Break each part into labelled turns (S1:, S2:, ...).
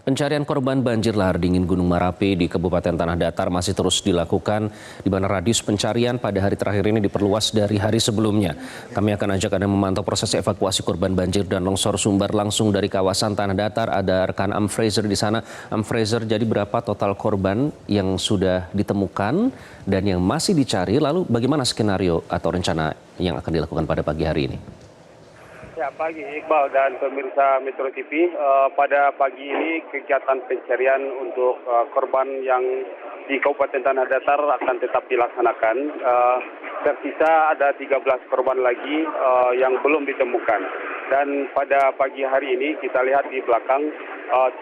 S1: Pencarian korban banjir lahar dingin Gunung Merapi di Kabupaten Tanah Datar masih terus dilakukan, di mana radius pencarian pada hari terakhir ini diperluas dari hari sebelumnya. Kami akan ajak Anda memantau proses evakuasi korban banjir dan longsor sumber langsung dari kawasan Tanah Datar. Ada rekan Fraser di sana. Fraser, jadi berapa total korban yang sudah ditemukan dan yang masih dicari? Lalu bagaimana skenario atau rencana yang akan dilakukan pada pagi hari ini?
S2: Ya, pagi Iqbal dan pemirsa Metro TV. Pada pagi ini kegiatan pencarian untuk korban yang di Kabupaten Tanah Datar akan tetap dilaksanakan. Tersisa ada 13 korban lagi yang belum ditemukan. Dan pada pagi hari ini kita lihat di belakang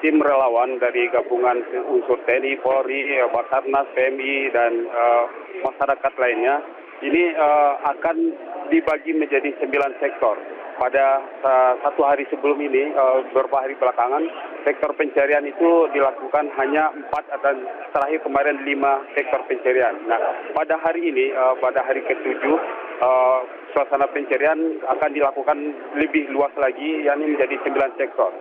S2: tim relawan dari gabungan unsur TNI, Polri, Basarnas, PMI dan masyarakat lainnya. Ini akan dibagi menjadi 9 sektor. Pada satu hari sebelum ini, beberapa hari belakangan, sektor pencarian itu dilakukan hanya 4 dan terakhir kemarin 5 sektor pencarian. Nah, pada hari ini, pada hari ke-7, suasana pencarian akan dilakukan lebih luas lagi, yakni menjadi 9 sektor.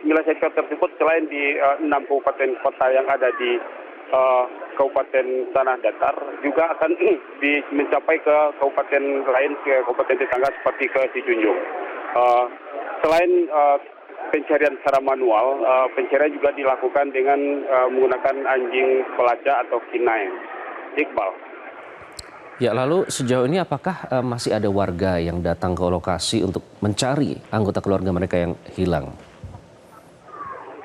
S2: 9 sektor tersebut selain di 6 kabupaten kota yang ada di Kabupaten Tanah Datar juga akan mencapai ke kabupaten lain, ke kabupaten tetangga seperti ke Sijunjung. Selain pencarian secara manual, pencarian juga dilakukan dengan menggunakan anjing pelacak atau K9. Iqbal.
S1: Ya, lalu sejauh ini apakah masih ada warga yang datang ke lokasi untuk mencari anggota keluarga mereka yang hilang?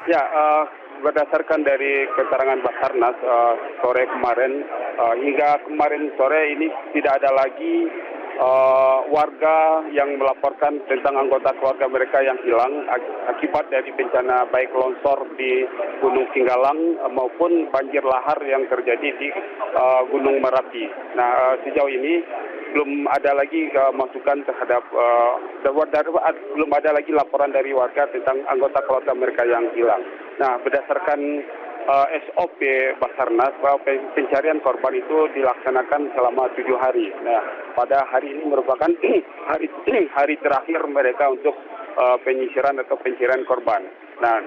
S2: Ya, berdasarkan dari keterangan Basarnas sore kemarin, hingga kemarin sore ini tidak ada lagi warga yang melaporkan tentang anggota keluarga mereka yang hilang akibat dari bencana baik longsor di Gunung Singgalang maupun banjir lahar yang terjadi di Gunung Merapi. Nah, sejauh ini belum ada lagi masukan terhadap belum ada lagi laporan dari warga tentang anggota keluarga mereka yang hilang. Nah, berdasarkan SOP Basarnas bahwa pencarian korban itu dilaksanakan selama 7 hari. Nah, pada hari ini merupakan hari terakhir mereka untuk penyisiran atau pencarian korban. Nah,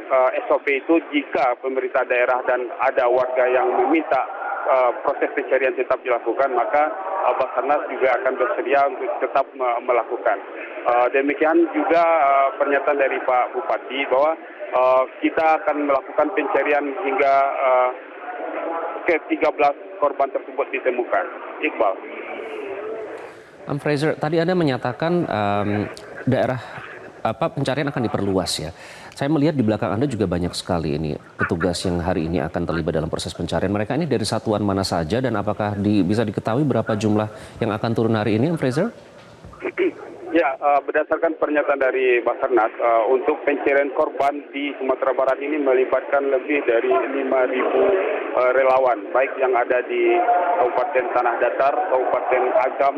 S2: SOP itu jika pemerintah daerah dan ada warga yang meminta proses pencarian tetap dilakukan, maka Basarnas juga akan bersedia untuk tetap melakukan. Demikian juga pernyataan dari Pak Bupati bahwa kita akan melakukan pencarian hingga ke-13 korban tersebut ditemukan. Iqbal.
S1: Fraser, tadi Anda menyatakan daerah pencarian akan diperluas ya. Saya melihat di belakang Anda juga banyak sekali ini petugas yang hari ini akan terlibat dalam proses pencarian. Mereka ini dari satuan mana saja dan apakah bisa diketahui berapa jumlah yang akan turun hari ini, Fraser?
S2: Ya, berdasarkan pernyataan dari Basarnas, untuk pencarian korban di Sumatera Barat ini melibatkan lebih dari 5.000 relawan, baik yang ada di Kabupaten Tanah Datar, Kabupaten Agam,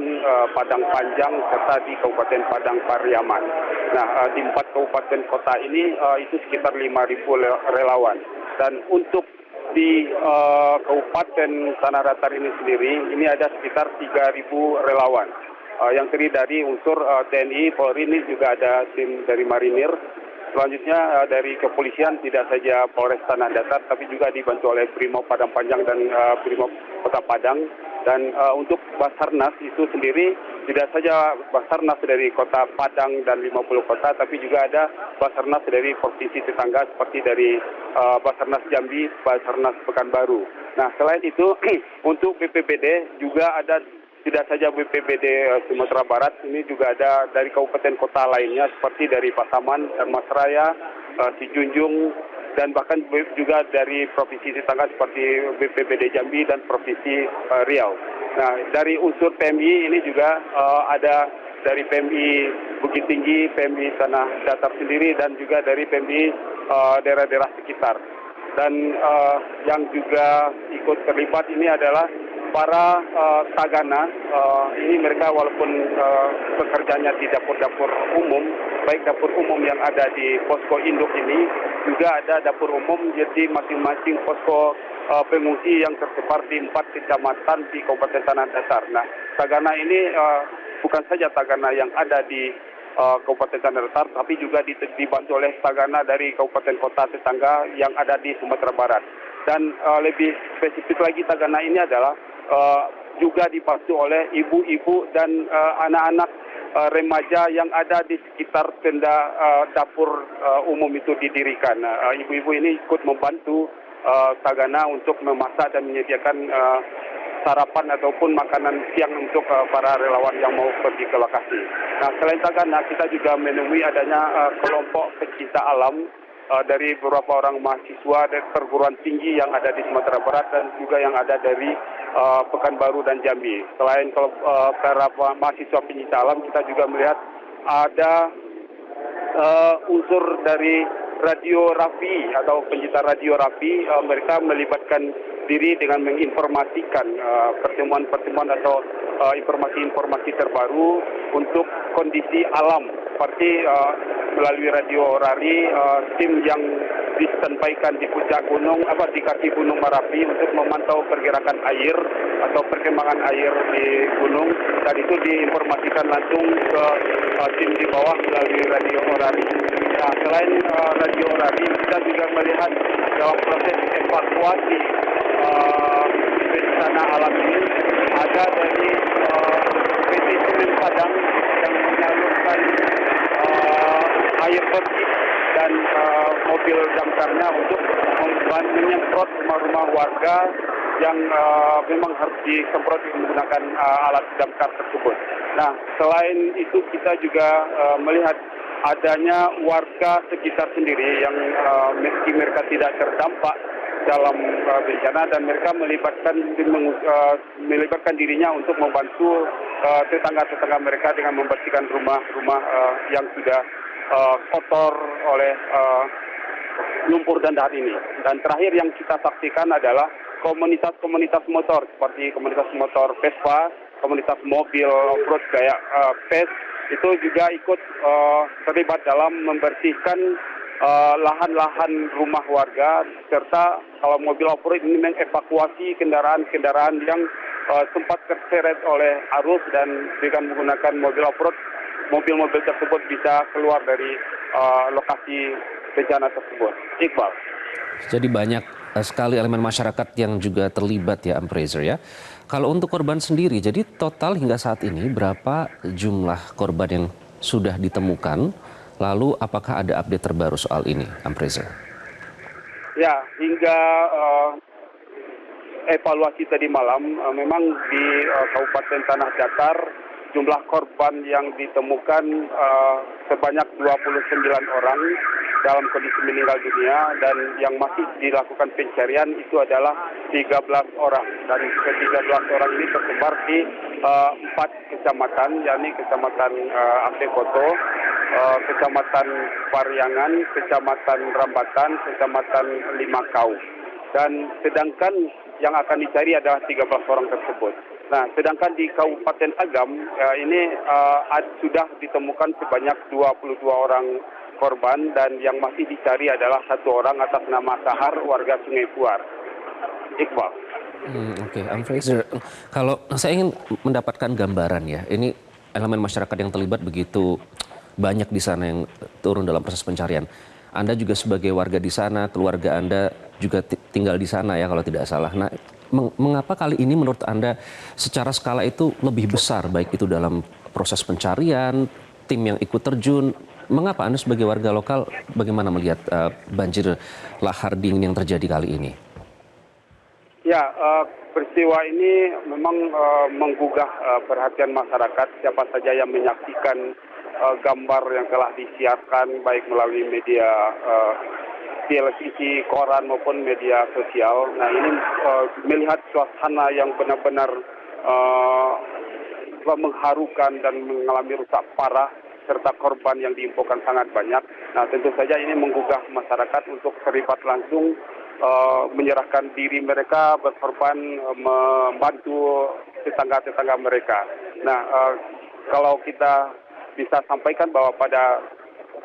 S2: Padang Panjang, serta di Kabupaten Padang Pariaman. Nah, di 4 kabupaten kota ini itu sekitar 5.000 relawan. Dan untuk di Kabupaten Tanah Datar ini sendiri, ini ada sekitar 3.000 relawan. Yang terdiri dari unsur TNI, Polri, ini juga ada tim dari Marinir. Selanjutnya dari kepolisian tidak saja Polres Tanah Datar, tapi juga dibantu oleh Brimob Padang Panjang dan Brimob Kota Padang. Dan untuk Basarnas itu sendiri tidak saja Basarnas dari Kota Padang dan 50 kota, tapi juga ada Basarnas dari provinsi tetangga seperti dari Basarnas Jambi, Basarnas Pekanbaru. Nah, selain itu untuk BPBD juga ada. Tidak saja BPBD Sumatera Barat, ini juga ada dari kabupaten kota lainnya seperti dari Pasaman, Dharmasraya, Sijunjung, dan bahkan juga dari provinsi tetangga seperti BPBD Jambi dan provinsi Riau. Nah, dari unsur PMI ini juga ada dari PMI Bukit Tinggi, PMI Tanah Datar sendiri, dan juga dari PMI daerah-daerah sekitar. Dan yang juga ikut terlibat ini adalah para tagana. Ini mereka walaupun bekerjanya di dapur-dapur umum, baik dapur umum yang ada di posko induk ini, juga ada dapur umum jadi masing-masing posko pengungsi yang tersebar di 4 kecamatan di Kabupaten Tanah Datar. Nah, tagana ini bukan saja tagana yang ada di Kabupaten Tanah Datar, tapi juga dibantu oleh tagana dari kabupaten kota tetangga yang ada di Sumatera Barat. Dan lebih spesifik lagi tagana ini adalah juga dibantu oleh ibu-ibu dan anak-anak remaja yang ada di sekitar tenda dapur umum itu didirikan. Ibu-ibu ini ikut membantu tagana untuk memasak dan menyediakan sarapan ataupun makanan siang untuk para relawan yang mau pergi ke lokasi. Nah, selain tagana, kita juga menemui adanya kelompok pecinta alam dari beberapa orang mahasiswa dari perguruan tinggi yang ada di Sumatera Barat dan juga yang ada dari Pekanbaru dan Jambi. Selain para mahasiswa pecinta alam, kita juga melihat ada unsur dari radio Rafi atau pencinta radio Rafi. Mereka melibatkan diri dengan menginformasikan pertemuan-pertemuan atau informasi-informasi terbaru untuk kondisi alam, seperti melalui radio Rari, tim yang disampaikan di puncak gunung, di kaki Gunung Merapi untuk memantau pergerakan air atau perkembangan air di gunung, dan itu diinformasikan langsung ke tim di bawah melalui radio Rari. Nah, selain radio Rari, kita juga melihat dalam proses evakuasi bencana alam ini ada dari PT Semen Padang yang menyalurkan air bersih dan mobil damkarnya untuk menyemprot rumah-rumah warga yang memang harus disemprot menggunakan alat damkar tersebut. Nah, selain itu kita juga melihat adanya warga sekitar sendiri yang meski mereka tidak terdampak dalam bencana, dan mereka melibatkan dirinya untuk membantu tetangga-tetangga mereka dengan membersihkan rumah-rumah yang sudah kotor oleh lumpur dan dahat ini. Dan terakhir yang kita saksikan adalah komunitas-komunitas motor seperti komunitas motor Vespa, komunitas mobil off-road kayak PES, itu juga ikut terlibat dalam membersihkan lahan-lahan rumah warga, serta kalau mobil off-road ini mengevakuasi kendaraan-kendaraan yang sempat terseret oleh arus, dan dengan menggunakan mobil off-road, mobil-mobil tersebut bisa keluar dari lokasi bencana tersebut. Iqbal.
S1: Jadi banyak sekali elemen masyarakat yang juga terlibat ya, Amprezer ya. Kalau untuk korban sendiri, jadi total hingga saat ini berapa jumlah korban yang sudah ditemukan? Lalu apakah ada update terbaru soal ini, Amprezer?
S2: Ya, hingga evaluasi tadi malam, memang di Kabupaten Tanah Datar jumlah korban yang ditemukan sebanyak 29 orang dalam kondisi meninggal dunia, dan yang masih dilakukan pencarian itu adalah 13 orang. Dan ke-13 orang ini tersebar di 4 kecamatan, yakni Kecamatan Apekoto, Kecamatan Pariangan, Kecamatan Rambatan, Kecamatan Limakau. Dan sedangkan yang akan dicari adalah 13 orang tersebut. Nah, sedangkan di Kabupaten Agam ini sudah ditemukan sebanyak 22 orang korban, dan yang masih dicari adalah 1 orang atas nama Sahar, warga Sungai Puar. Iqbal.
S1: Oke, Amprezer, kalau saya ingin mendapatkan gambaran ya, ini elemen masyarakat yang terlibat begitu banyak di sana yang turun dalam proses pencarian. Anda juga sebagai warga di sana, keluarga Anda juga tinggal di sana ya kalau tidak salah. Nah, mengapa kali ini menurut Anda secara skala itu lebih besar, baik itu dalam proses pencarian, tim yang ikut terjun? Mengapa Anda sebagai warga lokal bagaimana melihat banjir lahar dingin yang terjadi kali ini?
S2: Ya, peristiwa ini memang menggugah perhatian masyarakat. Siapa saja yang menyaksikan gambar yang telah disiarkan baik melalui media televisi, koran maupun media sosial. Nah, ini melihat suasana yang benar-benar mengharukan dan mengalami rusak parah, serta korban yang diinfokan sangat banyak. Nah, tentu saja ini menggugah masyarakat untuk terlibat langsung, menyerahkan diri mereka, berkorban, membantu tetangga-tetangga mereka. Nah, kalau kita bisa sampaikan bahwa pada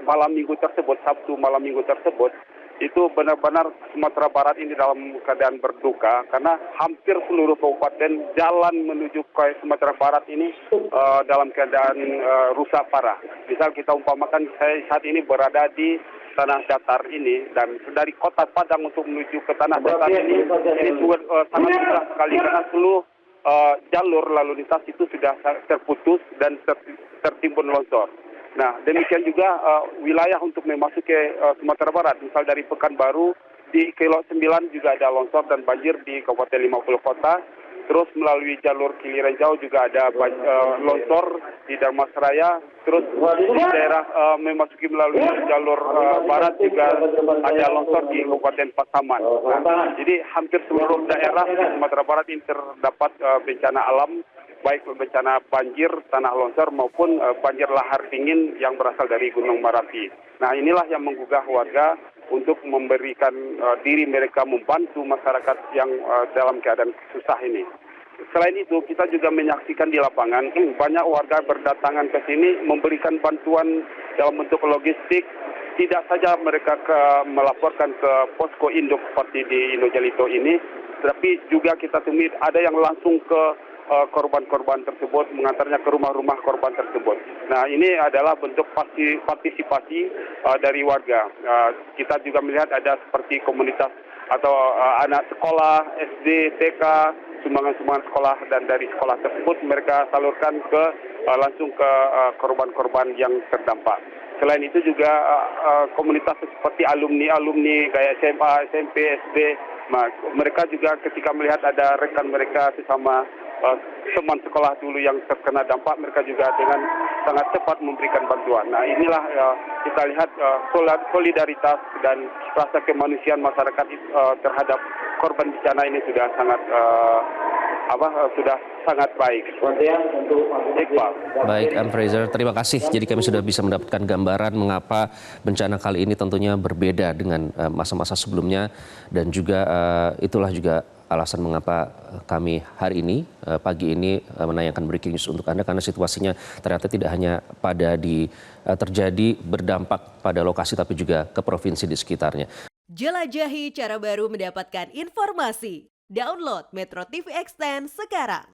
S2: malam minggu tersebut, Sabtu malam minggu tersebut, itu benar-benar Sumatera Barat ini dalam keadaan berduka, karena hampir seluruh kabupaten jalan menuju ke Sumatera Barat ini dalam keadaan rusak parah. Misal kita umpamakan saya saat ini berada di tanah datar ini, dan dari kota Padang untuk menuju ke tanah datar ini sangat susah sekali karena seluruh jalur lalu lintas itu sudah terputus dan tertimbun longsor. Nah, demikian juga wilayah untuk memasuki Sumatera Barat, misal dari Pekanbaru di Kilo 9 juga ada longsor dan banjir di Kabupaten 50 Kota. Terus melalui jalur Kiliran Jauh juga ada longsor di Darmasraya. Terus di daerah memasuki melalui jalur barat juga ada longsor di Kabupaten Pasaman. Nah, jadi hampir seluruh daerah di Sumatera Barat ini terdapat bencana alam, baik bencana banjir, tanah longsor maupun banjir lahar dingin yang berasal dari Gunung Merapi. Nah, inilah yang menggugah warga untuk memberikan diri mereka membantu masyarakat yang dalam keadaan susah ini. Selain itu, kita juga menyaksikan di lapangan banyak warga berdatangan ke sini memberikan bantuan dalam bentuk logistik. Tidak saja mereka melaporkan ke posko induk seperti di Indojalito ini, tapi juga kita temui ada yang langsung ke korban-korban tersebut, mengantarnya ke rumah-rumah korban tersebut. Nah, ini adalah bentuk partisipasi dari warga. Kita juga melihat ada seperti komunitas atau anak sekolah, SD, TK, sumbangan-sumbangan sekolah, dan dari sekolah tersebut mereka salurkan langsung ke korban-korban yang terdampak. Selain itu juga komunitas seperti alumni kayak SMA, SMP, SD, mereka juga ketika melihat ada rekan mereka sesama teman sekolah dulu yang terkena dampak, mereka juga dengan sangat cepat memberikan bantuan. Nah, inilah kita lihat solidaritas dan rasa kemanusiaan masyarakat terhadap korban bencana ini sudah sangat baik. Iqbal.
S1: Baik, Fraser, terima kasih. Jadi kami sudah bisa mendapatkan gambaran mengapa bencana kali ini tentunya berbeda dengan masa-masa sebelumnya, dan juga itulah juga alasan mengapa kami hari ini, pagi ini menayangkan breaking news untuk Anda, karena situasinya ternyata tidak hanya terjadi berdampak pada lokasi tapi juga ke provinsi di sekitarnya.
S3: Jelajahi cara baru mendapatkan informasi. Download Metro TV Extend sekarang.